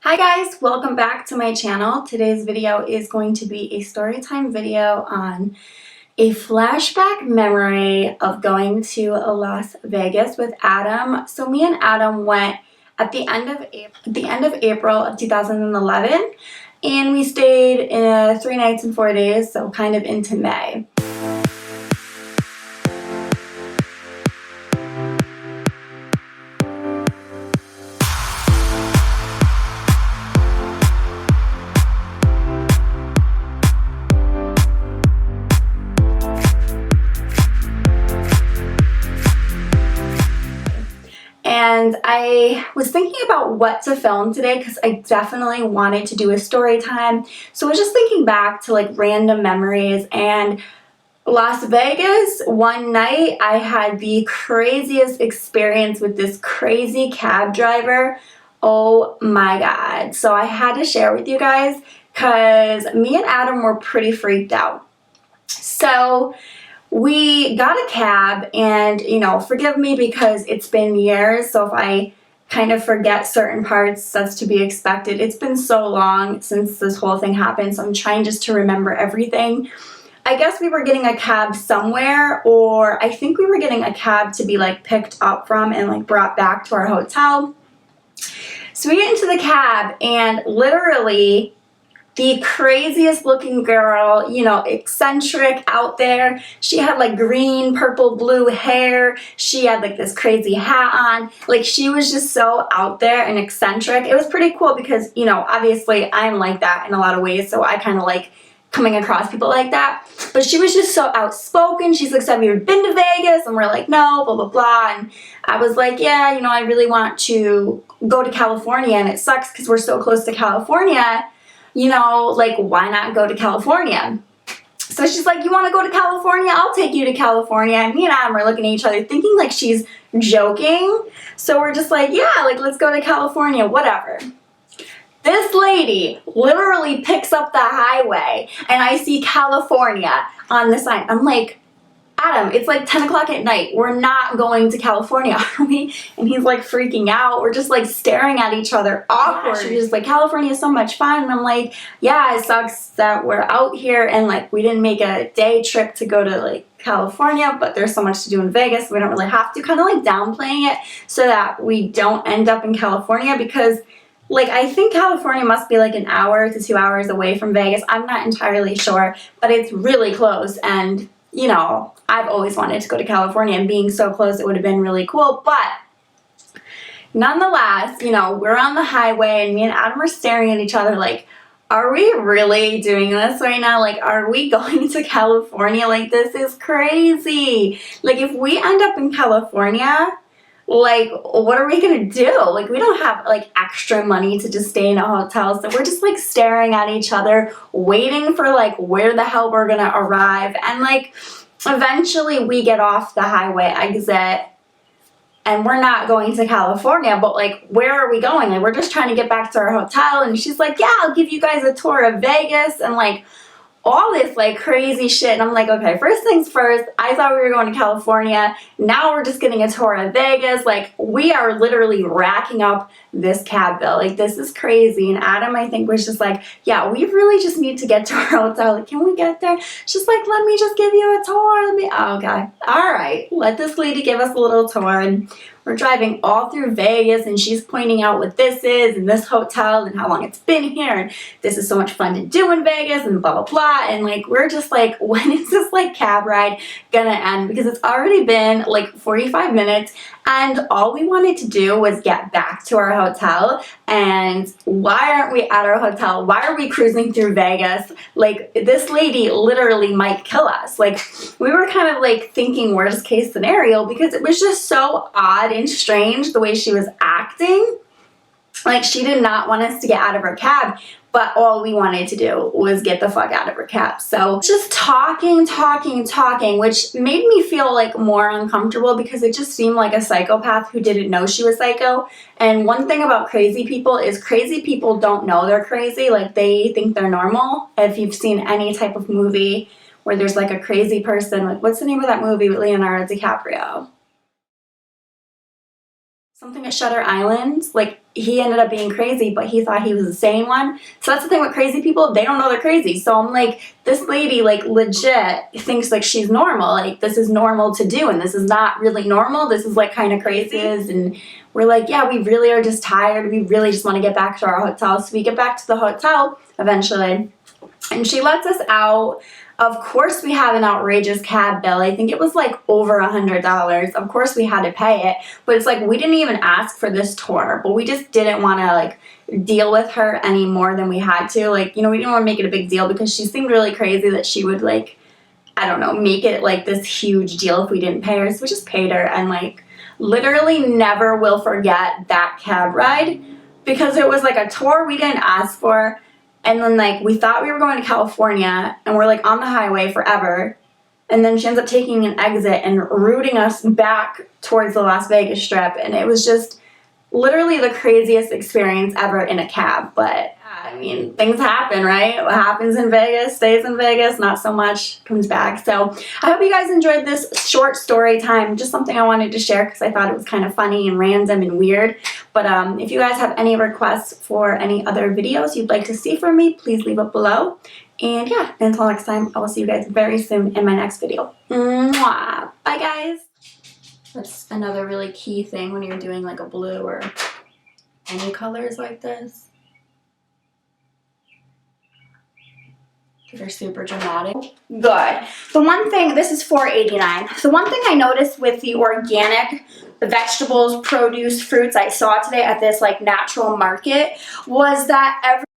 Hi guys, welcome back to my channel. Today's video is going to be a storytime video on a flashback memory of going to Las Vegas with Adam. So me and Adam went at the end of April of 2011, and we stayed 3 nights and 4 days, so kind of into May. And I was thinking about what to film today because I definitely wanted to do a story time. So I was just thinking back to like random memories, and Las Vegas, one night I had the craziest experience with this crazy cab driver. Oh my god. So I had to share with you guys because me and Adam were pretty freaked out. So we got a cab, and forgive me because it's been years, so if I kind of forget certain parts, that's to be expected. It's been so long since this whole thing happened, so I'm trying just to remember everything. I guess we were getting a cab somewhere, or I think we were getting a cab to be like picked up from and like brought back to our hotel. So we get into the cab, and literally the craziest looking girl, eccentric out there. She had like green, purple, blue hair. She had like this crazy hat on. Like, she was just so out there and eccentric. It was pretty cool because, obviously I'm like that in a lot of ways, so I kind of like coming across people like that. But she was just so outspoken. She's like, so have you ever been to Vegas? And we're like, no, blah, blah, blah. And I was like, yeah, I really want to go to California, and it sucks because we're so close to California. Like, why not go to California? So she's like, you want to go to California? I'll take you to California. And me and Adam are looking at each other thinking like she's joking. So we're just like, yeah, like, let's go to California, whatever. This lady literally picks up the highway, and I see California on the sign. I'm like, Adam, it's like 10 o'clock at night. We're not going to California, are we? And he's like freaking out. We're just like staring at each other awkward. Yeah, she's just like, California is so much fun. And I'm like, yeah, it sucks that we're out here and like we didn't make a day trip to go to like California, but there's so much to do in Vegas. We don't really have to, kind of like downplaying it so that we don't end up in California, because like, I think California must be like an hour to 2 hours away from Vegas. I'm not entirely sure, but it's really close. And I've always wanted to go to California, and being so close, it would have been really cool. But nonetheless, we're on the highway, and me and Adam are staring at each other like, are we really doing this right now? Like, are we going to California? Like, this is crazy. Like, if we end up in California, like, what are we gonna do? Like, we don't have like extra money to just stay in a hotel, so we're just like staring at each other, waiting for like where the hell we're gonna arrive. And like, eventually we get off the highway exit, and we're not going to California, but like, where are we going? Like, we're just trying to get back to our hotel. And she's like, yeah, I'll give you guys a tour of Vegas, and like all this like crazy shit. And I'm like, okay, first things first, I thought we were going to California. Now we're just getting a tour of Vegas. Like, we are literally racking up this cab bill. Like, this is crazy. And Adam, I think, was just like, yeah, we really just need to get to our hotel. Like, can we get there? She's like, let me just give you a tour. Oh, okay. All right. Let this lady give us a little tour. And we're driving all through Vegas, and she's pointing out what this is and this hotel and how long it's been here, and this is so much fun to do in Vegas, and blah, blah, blah. And like, we're just like, when is this like cab ride gonna end? Because it's already been like 45 minutes, and all we wanted to do was get back to our hotel. And why aren't we at our hotel? Why are we cruising through Vegas? Like, this lady literally might kill us. Like, we were kind of like thinking worst case scenario, because it was just so odd and strange the way she was acting. Like, she did not want us to get out of her cab, but all we wanted to do was get the fuck out of her cab. So just talking, which made me feel like more uncomfortable, because it just seemed like a psychopath who didn't know she was psycho. And one thing about crazy people is crazy people don't know they're crazy. Like, they think they're normal. If you've seen any type of movie where there's like a crazy person, like, what's the name of that movie with Leonardo DiCaprio? something at Shutter Island. Like, he ended up being crazy, but he thought he was the sane one. So that's the thing with crazy people, they don't know they're crazy. So I'm like, this lady, like, legit thinks like she's normal. Like, this is normal to do, and this is not really normal. This is like kind of crazy. And we're like, yeah, we really are just tired. We really just want to get back to our hotel. So we get back to the hotel eventually, and she lets us out. Of course we have an outrageous cab bill. I think it was like over $100. Of course we had to pay it, but it's like we didn't even ask for this tour, but we just didn't want to like deal with her any more than we had to. Like, you know, we didn't want to make it a big deal because she seemed really crazy that she would like, I don't know, make it like this huge deal if we didn't pay her. So we just paid her, and like literally never will forget that cab ride because it was like a tour we didn't ask for. And then, like, we thought we were going to California, and we're, like, on the highway forever. And then she ends up taking an exit and routing us back towards the Las Vegas Strip. And it was just literally the craziest experience ever in a cab. But, I mean, things happen, right? What happens in Vegas stays in Vegas. Not so much comes back. So I hope you guys enjoyed this short story time. Just something I wanted to share because I thought it was kind of funny and random and weird. But if you guys have any requests for any other videos you'd like to see from me, please leave it below. And yeah, until next time, I will see you guys very soon in my next video. Mwah. Bye, guys. That's another really key thing when you're doing like a blue or any colors like this. They're super dramatic. Good. The one thing, this is $4.89. The one thing I noticed with the organic vegetables, produce, fruits I saw today at this like natural market was that